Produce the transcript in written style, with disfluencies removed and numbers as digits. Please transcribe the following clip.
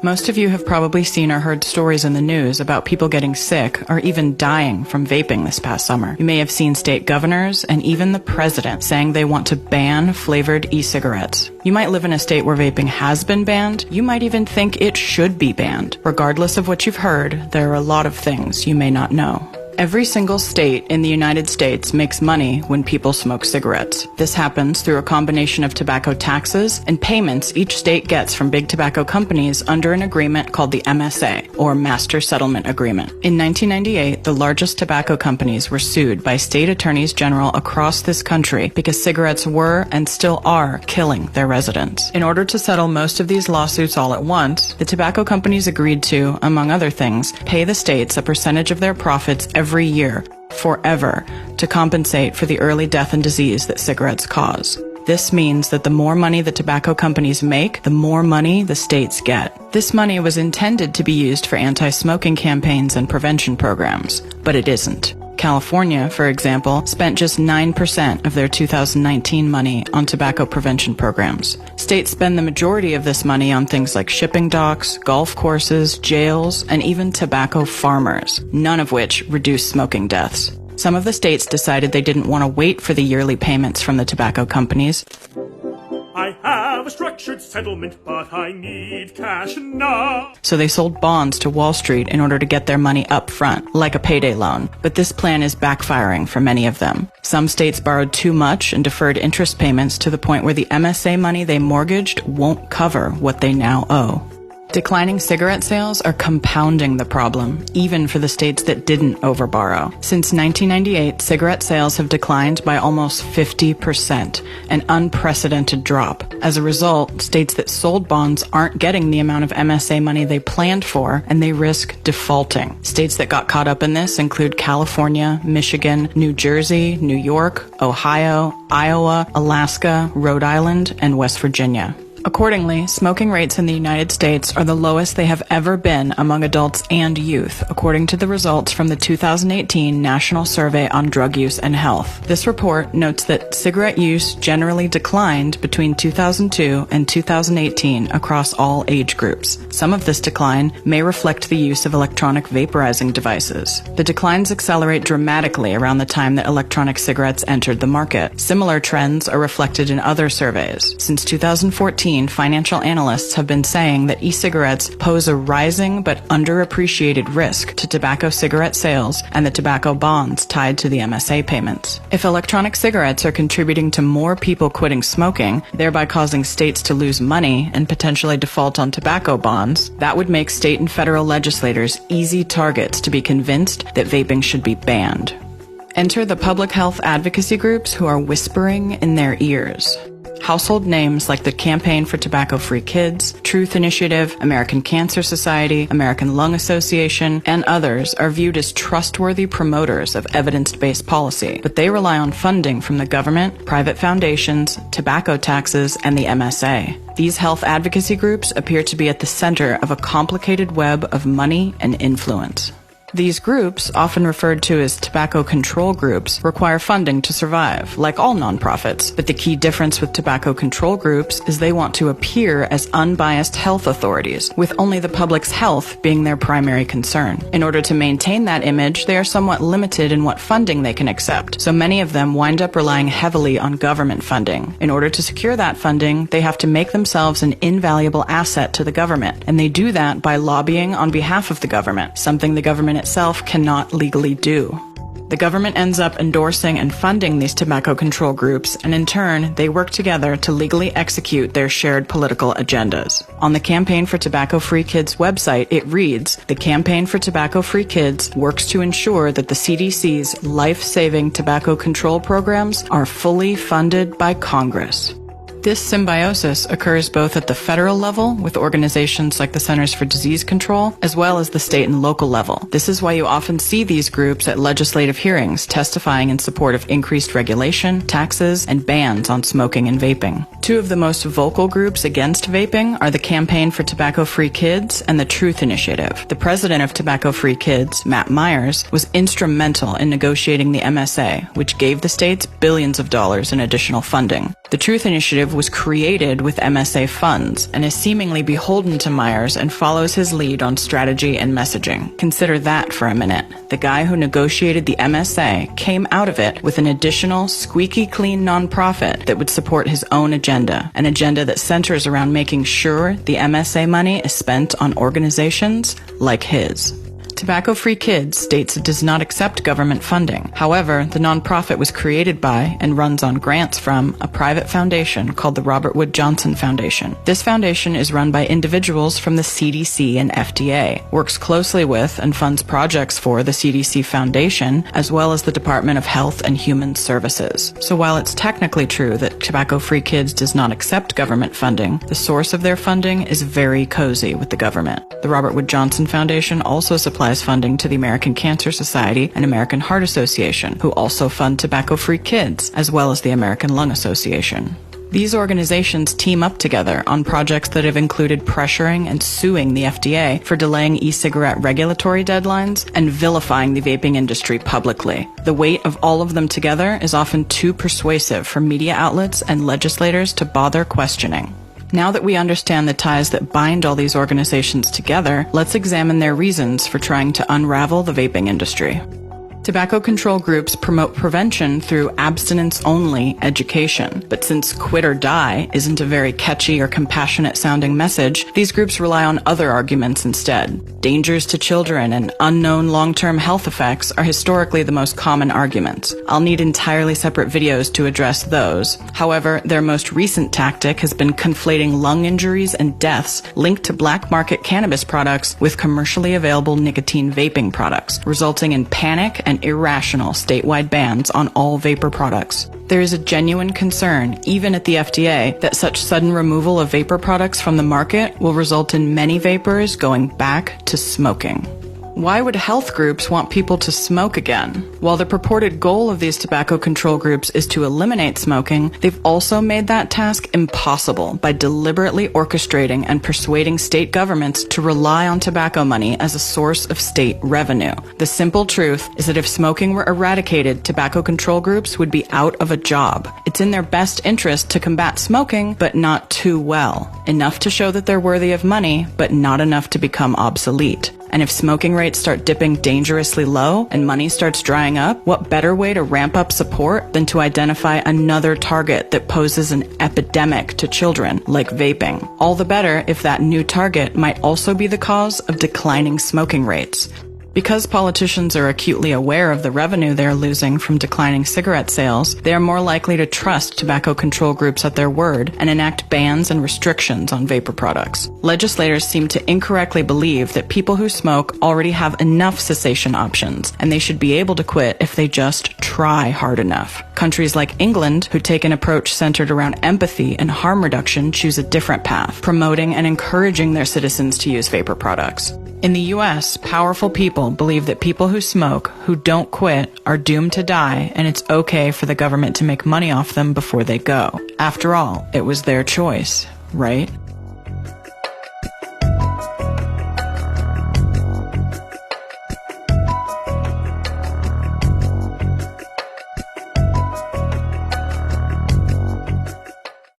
Most of you have probably seen or heard stories in the news about people getting sick or even dying from vaping this past summer. You may have seen state governors and even the president saying they want to ban flavored e-cigarettes. You might live in a state where vaping has been banned. You might even think it should be banned. Regardless of what you've heard, there are a lot of things you may not know. Every single state in the United States makes money when people smoke cigarettes. This happens through a combination of tobacco taxes and payments each state gets from big tobacco companies under an agreement called the MSA, or Master Settlement Agreement. In 1998, the largest tobacco companies were sued by state attorneys general across this country because cigarettes were and still are killing their residents. In order to settle most of these lawsuits all at once, the tobacco companies agreed to, among other things, pay the states a percentage of their profits every year, forever, to compensate for the early death and disease that cigarettes cause. This means that the more money the tobacco companies make, the more money the states get. This money was intended to be used for anti-smoking campaigns and prevention programs, but it isn't. California, for example, spent just 9% of their 2019 money on tobacco prevention programs. States spend the majority of this money on things like shipping docks, golf courses, jails, and even tobacco farmers, none of which reduce smoking deaths. Some of the states decided they didn't want to wait for the yearly payments from the tobacco companies. I have a structured settlement, but I need cash now. So they sold bonds to Wall Street in order to get their money up front, like a payday loan. But this plan is backfiring for many of them. Some states borrowed too much and deferred interest payments to the point where the MSA money they mortgaged won't cover what they now owe. Declining cigarette sales are compounding the problem, even for the states that didn't overborrow. Since 1998, cigarette sales have declined by almost 50%, an unprecedented drop. As a result, states that sold bonds aren't getting the amount of MSA money they planned for, and they risk defaulting. States that got caught up in this include California, Michigan, New Jersey, New York, Ohio, Iowa, Alaska, Rhode Island, and West Virginia. Accordingly, smoking rates in the United States are the lowest they have ever been among adults and youth, according to the results from the 2018 National Survey on Drug Use and Health. This report notes that cigarette use generally declined between 2002 and 2018 across all age groups. Some of this decline may reflect the use of electronic vaporizing devices. The declines accelerate dramatically around the time that electronic cigarettes entered the market. Similar trends are reflected in other surveys. Since 2014, financial analysts have been saying that e-cigarettes pose a rising but underappreciated risk to tobacco cigarette sales and the tobacco bonds tied to the MSA payments. If electronic cigarettes are contributing to more people quitting smoking, thereby causing states to lose money and potentially default on tobacco bonds, that would make state and federal legislators easy targets to be convinced that vaping should be banned. Enter the public health advocacy groups who are whispering in their ears. Household names like the Campaign for Tobacco-Free Kids, Truth Initiative, American Cancer Society, American Lung Association, and others are viewed as trustworthy promoters of evidence-based policy, but they rely on funding from the government, private foundations, tobacco taxes, and the MSA. These health advocacy groups appear to be at the center of a complicated web of money and influence. These groups, often referred to as tobacco control groups, require funding to survive, like all nonprofits. But the key difference with tobacco control groups is they want to appear as unbiased health authorities, with only the public's health being their primary concern. In order to maintain that image, they are somewhat limited in what funding they can accept, so many of them wind up relying heavily on government funding. In order to secure that funding, they have to make themselves an invaluable asset to the government, and they do that by lobbying on behalf of the government, something the government itself cannot legally do. The government ends up endorsing and funding these tobacco control groups, and in turn, they work together to legally execute their shared political agendas. On the Campaign for Tobacco-Free Kids website, it reads, "The Campaign for Tobacco-Free Kids works to ensure that the CDC's life-saving tobacco control programs are fully funded by Congress." This symbiosis occurs both at the federal level with organizations like the Centers for Disease Control, as well as the state and local level. This is why you often see these groups at legislative hearings testifying in support of increased regulation, taxes, and bans on smoking and vaping. Two of the most vocal groups against vaping are the Campaign for Tobacco-Free Kids and the Truth Initiative. The president of Tobacco-Free Kids, Matt Myers, was instrumental in negotiating the MSA, which gave the states billions of dollars in additional funding. The Truth Initiative was created with MSA funds and is seemingly beholden to Myers and follows his lead on strategy and messaging. Consider that for a minute. The guy who negotiated the MSA came out of it with an additional squeaky clean nonprofit that would support his own agenda, an agenda that centers around making sure the MSA money is spent on organizations like his. Tobacco-Free Kids states it does not accept government funding. However, the nonprofit was created by and runs on grants from a private foundation called the Robert Wood Johnson Foundation. This foundation is run by individuals from the CDC and FDA, works closely with and funds projects for the CDC Foundation, as well as the Department of Health and Human Services. So while it's technically true that Tobacco-Free Kids does not accept government funding, the source of their funding is very cozy with the government. The Robert Wood Johnson Foundation also supplies funding to the American Cancer Society and American Heart Association, who also fund Tobacco-Free Kids, as well as the American Lung Association. These organizations team up together on projects that have included pressuring and suing the FDA for delaying e-cigarette regulatory deadlines and vilifying the vaping industry publicly. The weight of all of them together is often too persuasive for media outlets and legislators to bother questioning. Now that we understand the ties that bind all these organizations together, let's examine their reasons for trying to unravel the vaping industry. Tobacco control groups promote prevention through abstinence-only education. But since quit or die isn't a very catchy or compassionate-sounding message, these groups rely on other arguments instead. Dangers to children and unknown long-term health effects are historically the most common arguments. I'll need entirely separate videos to address those. However, their most recent tactic has been conflating lung injuries and deaths linked to black market cannabis products with commercially available nicotine vaping products, resulting in panic and irrational statewide bans on all vapor products. There is a genuine concern, even at the FDA, that such sudden removal of vapor products from the market will result in many vapors going back to smoking. Why would health groups want people to smoke again? While the purported goal of these tobacco control groups is to eliminate smoking, they've also made that task impossible by deliberately orchestrating and persuading state governments to rely on tobacco money as a source of state revenue. The simple truth is that if smoking were eradicated, tobacco control groups would be out of a job. It's in their best interest to combat smoking, but not too well. Enough to show that they're worthy of money, but not enough to become obsolete. And if smoking rates start dipping dangerously low and money starts drying up, what better way to ramp up support than to identify another target that poses an epidemic to children, like vaping? All the better if that new target might also be the cause of declining smoking rates. Because politicians are acutely aware of the revenue they're losing from declining cigarette sales, they are more likely to trust tobacco control groups at their word and enact bans and restrictions on vapor products. Legislators seem to incorrectly believe that people who smoke already have enough cessation options, and they should be able to quit if they just try hard enough. Countries like England, who take an approach centered around empathy and harm reduction, choose a different path, promoting and encouraging their citizens to use vapor products. In the US, powerful people believe that people who smoke, who don't quit, are doomed to die, and it's okay for the government to make money off them before they go. After all, it was their choice, right?